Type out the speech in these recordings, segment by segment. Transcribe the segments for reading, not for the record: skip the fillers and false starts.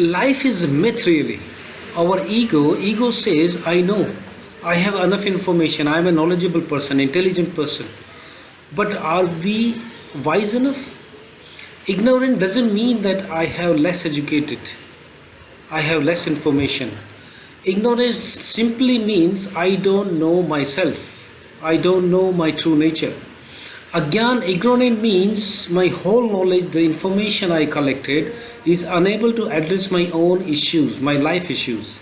Life is a myth really. Our ego says, I know, I have enough information, I am a knowledgeable person, intelligent person. But are we wise enough? Ignorant doesn't mean that I have less educated, I have less information. Ignorance simply means I don't know myself, I don't know my true nature. Agyan ignorant means my whole knowledge, the information I collected, is unable to address my own issues, my life issues.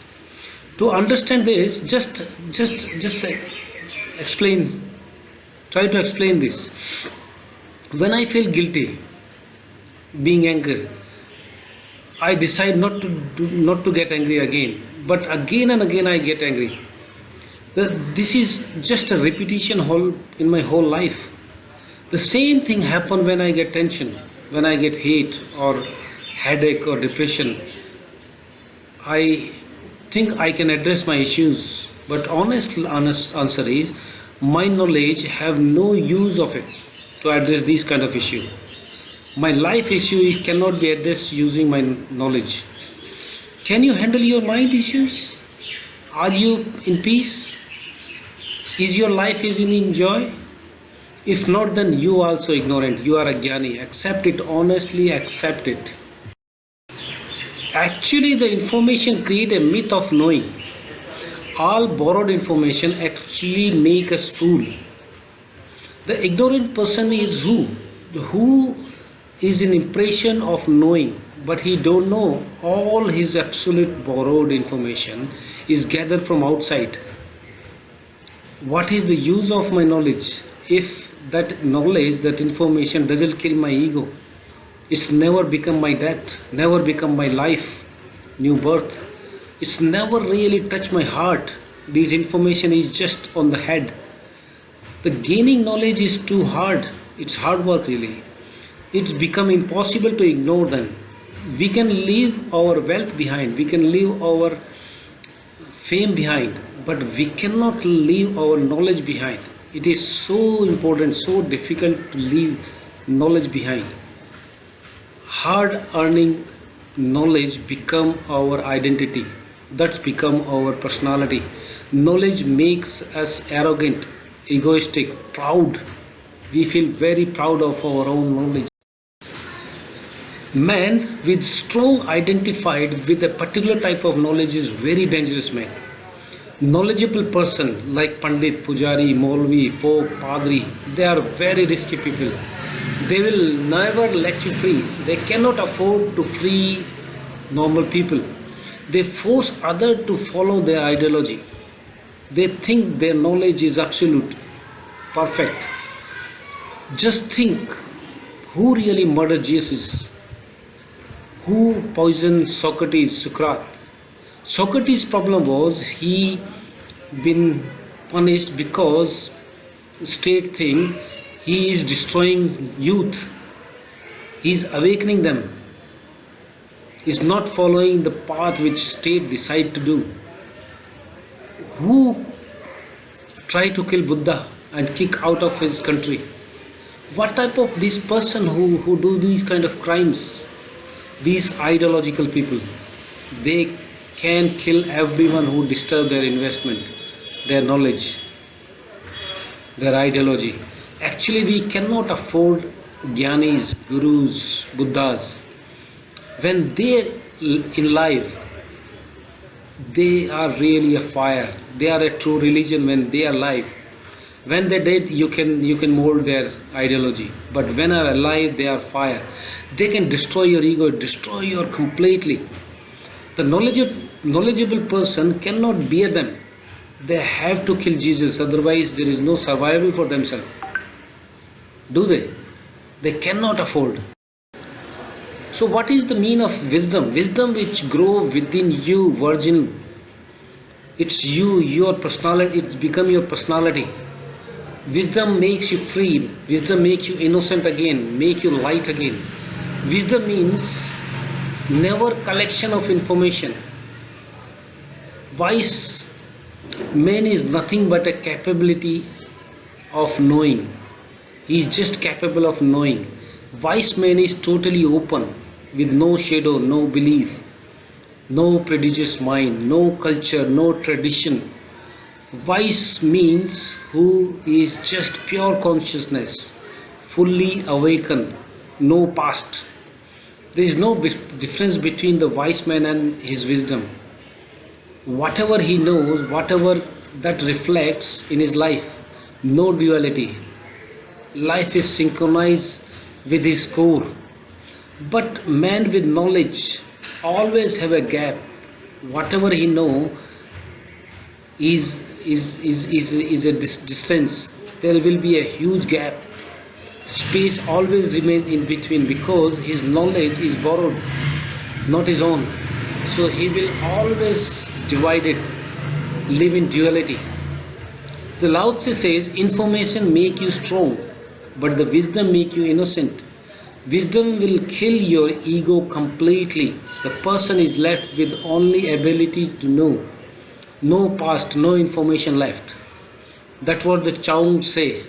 To understand this, just explain. Try to explain this. When I feel guilty, being angry, I decide not to get angry again. But again and again I get angry. This is just a repetition in my whole life. The same thing happens when I get tension, when I get hate or headache or depression. I think I can address my issues, but honest answer is my knowledge have no use of it to address these kind of issue. My life issue cannot be addressed using my knowledge. Can you handle your mind issues? Are you in peace? Is your life in joy? If not, then you also ignorant. You are Agyani. Accept it honestly. Accept it. Actually, the information create a myth of knowing. All borrowed information actually make us fool. The ignorant person is who? Who is an impression of knowing, but he don't know all his absolute borrowed information is gathered from outside. What is the use of my knowledge if that knowledge, that information doesn't kill my ego? It's never become my death, never become my life, new birth. It's never really touched my heart. This information is just on the head. The gaining knowledge is too hard. It's hard work really. It's become impossible to ignore them. We can leave our wealth behind, we can leave our fame behind, but we cannot leave our knowledge behind. It is so important, so difficult to leave knowledge behind. Hard earning knowledge become our identity. That's become our personality. Knowledge makes us arrogant, egoistic, proud. We feel very proud of our own knowledge. Man with strong identified with a particular type of knowledge is very dangerous man. Knowledgeable person like Pandit, Pujari, Maulvi, Pope, Padri, they are very risky people. They will never let you free. They cannot afford to free normal people. They force others to follow their ideology. They think their knowledge is absolute, perfect. Just think, who really murdered Jesus? Who poisoned Socrates? Socrates' problem was he been punished because state thing, he is destroying youth, he is awakening them, he is not following the path which state decide to do. Who tried to kill Buddha and kick out of his country? What type of this person who do these kind of crimes? These ideological people, they can kill everyone who disturb their investment, their knowledge, their ideology. Actually, we cannot afford Gyanis, Gurus, Buddhas. When they in life, they are really a fire. They are a true religion when they are alive. When they're dead, you can mold their ideology. But when they are alive, they are fire. They can destroy your ego, destroy your completely. The knowledgeable person cannot bear them. They have to kill Jesus, otherwise there is no survival for themselves. Do they? They cannot afford. So what is the mean of wisdom? Wisdom which grow within you, virgin. It's you, your personality, it's become your personality. Wisdom makes you free. Wisdom makes you innocent again, make you light again. Wisdom means never collection of information. Wise man is nothing but a capability of knowing. He is just capable of knowing. Wise man is totally open, with no shadow, no belief. no prejudiced mind, no culture, no tradition. Wise means who is just pure consciousness, fully awakened, no past. There is no difference between the wise man and his wisdom. Whatever he knows, whatever that reflects in his life, no duality. Life is synchronized with his core. But man with knowledge always have a gap. Whatever he know is a distance. There will be a huge gap. Space always remains in between because his knowledge is borrowed, not his own. So he will always divide it, live in duality. The Lao Tzu says, information make you strong, but the wisdom make you innocent. Wisdom will kill your ego completely. The person is left with only ability to know. No past, no information left. That's what the Chow say,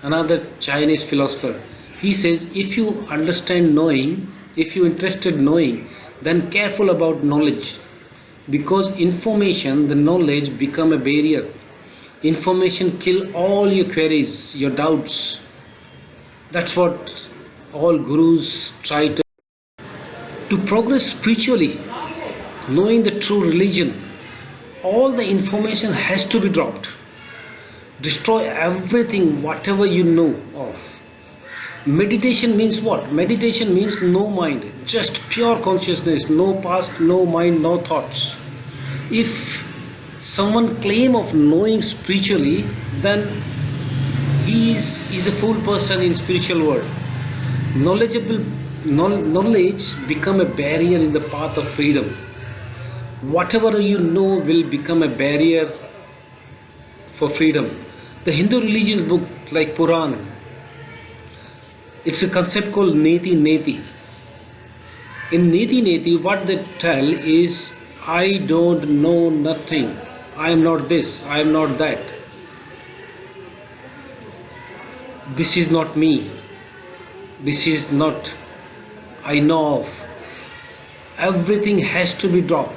another Chinese philosopher. He says, if you understand knowing, if you interested knowing, then careful about knowledge. Because information, the knowledge become a barrier. Information kill all your queries, your doubts. That's what all gurus try to progress spiritually, knowing the true religion. All the information has to be dropped. Destroy everything, whatever you know of. Meditation means what? Meditation means no mind, just pure consciousness, no past, no mind, no thoughts. If someone claim of knowing spiritually, then he is a fool person in spiritual world. Knowledge become a barrier in the path of freedom. Whatever you know will become a barrier for freedom. The Hindu religious book like Puran, it's a concept called Neti Neti. In Neti Neti, what they tell is, I don't know nothing. I am not this, I am not that. This is not me. This is not I know of. Everything has to be dropped.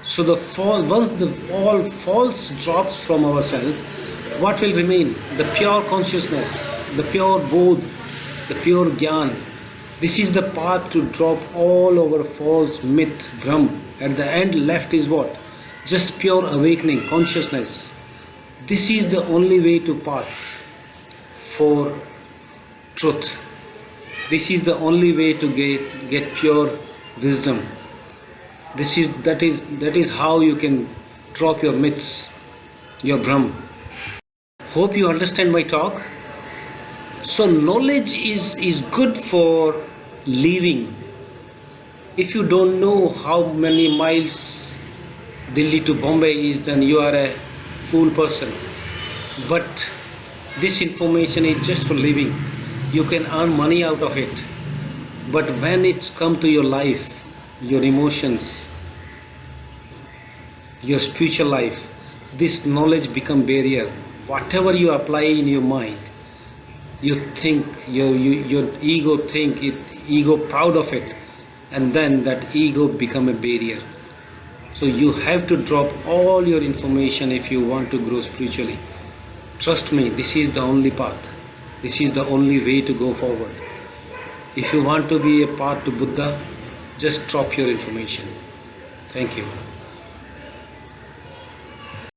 So once all false drops from ourselves, what will remain? The pure consciousness, the pure bodh, the pure jnana. This is the path to drop all our false myth, Brahm. At the end left is what? Just pure awakening, consciousness. This is the only way to path for truth. This is the only way to get pure wisdom. That is how you can drop your myths, your Brahm. Hope you understand my talk. So knowledge is good for living. If you don't know how many miles Delhi to Bombay is, then you are a fool person. But this information is just for living. You can earn money out of it. But when it's come to your life, your emotions, your spiritual life, this knowledge become barrier. Whatever you apply in your mind, you think, your ego think it, ego proud of it, and then that ego become a barrier. So you have to drop all your information if you want to grow spiritually. Trust me, this is the only path. This is the only way to go forward. If you want to be a path to Buddha, just drop your information. Thank you.